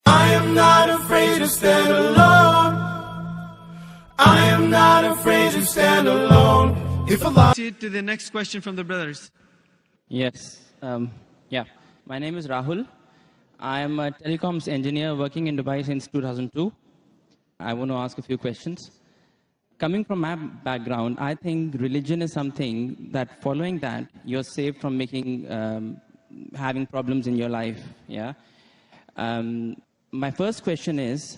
I am not afraid to stand alone. I am not afraid to stand alone. If Allah... Proceed to the next question from the brothers. Yes. Yeah. My name is Rahul. I am a telecoms engineer working in Dubai since 2002. I want to ask a few questions. Coming from my background, I think religion is something that following that, you're safe from making, having problems in your life. Yeah. My first question is,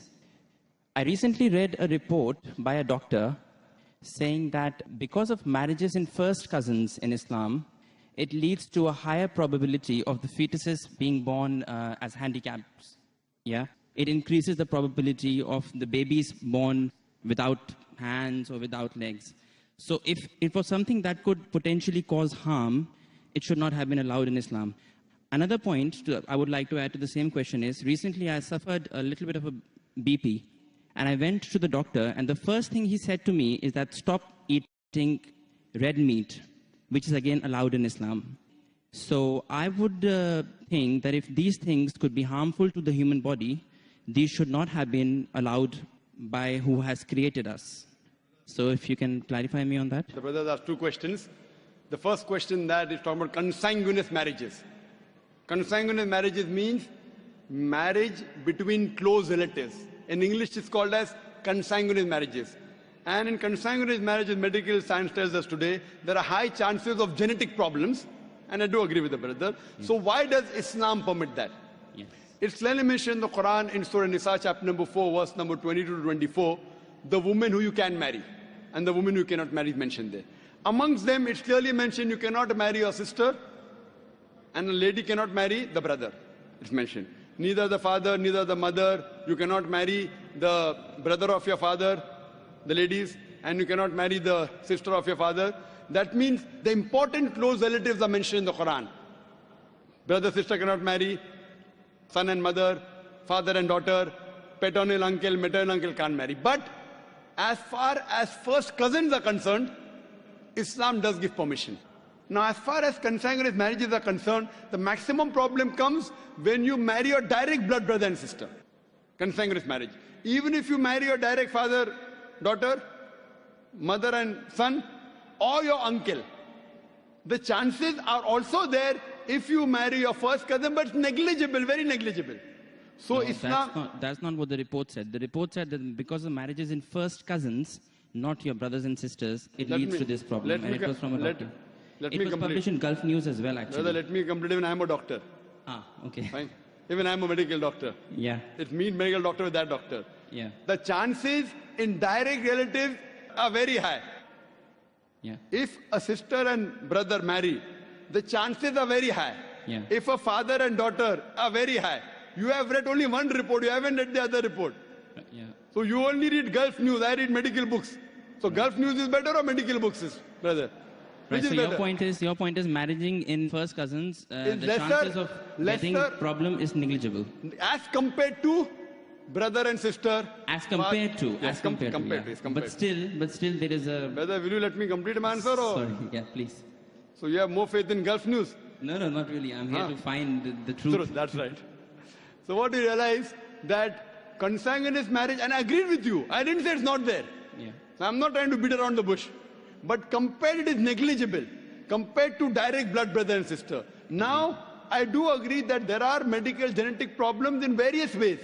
I recently read a report by a doctor saying that because of marriages in first cousins in Islam, it leads to a higher probability of the fetuses being born as handicaps. Yeah? It increases the probability of the babies born without hands or without legs. So if it was something that could potentially cause harm, it should not have been allowed in Islam. Another point I would like to add to the same question is, recently I suffered a little bit of a BP, and I went to the doctor, and the first thing he said to me is that stop eating red meat, which is again allowed in Islam. So I would think that if these things could be harmful to the human body, these should not have been allowed by who has created us. So if you can clarify me on that. The brothers asked two questions. The first question that is talking about consanguineous marriages. Consanguineous marriages means marriage between close relatives. In English, it's called as consanguineous marriages. And in consanguineous marriages, medical science tells us today, there are high chances of genetic problems. And I do agree with the brother. So why does Islam permit that? Yes. It's clearly mentioned in the Quran in Surah Nisa, chapter number 4, verse number 22 to 24, the woman who you can marry and the woman who cannot marry is mentioned there. Amongst them, it's clearly mentioned you cannot marry your sister and a lady cannot marry the brother. It's mentioned. Neither the father, neither the mother. You cannot marry the brother of your father, the ladies, and you cannot marry the sister of your father. That means the important close relatives are mentioned in the Quran. Brother, sister cannot marry, son and mother, father and daughter, paternal uncle, maternal uncle can't marry. But as far as first cousins are concerned, Islam does give permission. Now, as far as consanguineous marriages are concerned, the maximum problem comes when you marry your direct blood brother and sister. Consanguineous marriage. Even if you marry your direct father, daughter, mother and son, or your uncle, the chances are also there if you marry your first cousin, but negligible, very negligible. So No, Islam... That's not what the report said. The report said that because the marriage is in first cousins, not your brothers and sisters, it leads to this problem. And it was from a doctor. Let it me was complete. published in Gulf News as well, actually. Brother, let me complete. Even I am a doctor. Ah, okay. Fine. Even I am a medical doctor. Yeah. It's me, medical doctor, with that doctor. Yeah. The chances in direct relatives are very high. Yeah. If a sister and brother marry, the chances are very high. Yeah. If a father and daughter are very high. You have read only one report, you haven't read the other report. Yeah. So you only read Gulf News, I read medical books. So Gulf News is better or medical books is, brother? Right, Which so is better? your point is marrying in first cousins, the lesser- chances of getting lesser- problem is negligible. As compared to brother and sister. As compared to, Yes, as compared to, yeah. yes, compared But still there is a... Brother, will you let me complete my answer? Or? Sorry, yeah, please. So you have more faith in Gulf News? No, not really. I'm here to find the truth. That's right. So what you realize that consanguineous marriage, and I agreed with you. I didn't say it's not there. Yeah. So I'm not trying to beat around the bush. But compared, it is negligible. Compared to direct blood brother and sister. Now, I do agree that there are medical genetic problems in various ways.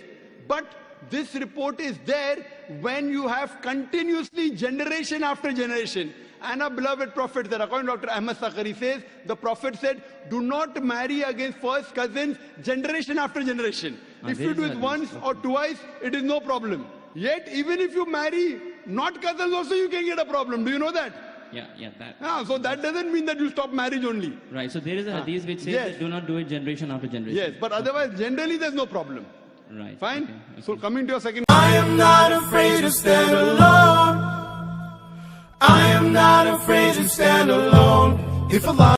But this report is there when you have continuously generation after generation. And our beloved Prophet, that according to Dr. Ahmad Zakir says, the Prophet said, do not marry against first cousins generation after generation. If you do it once or twice, it is no problem. Yet, even if you marry not cousins also, you can get a problem. Do you know that? Yeah, that. So that doesn't mean that you stop marriage only. Right, so there is a hadith which says that do not do it generation after generation. Yes, but otherwise, generally there's no problem. Right. Fine? Okay. So coming to your second... I am not afraid to stand alone. I am not afraid to stand alone. If Allah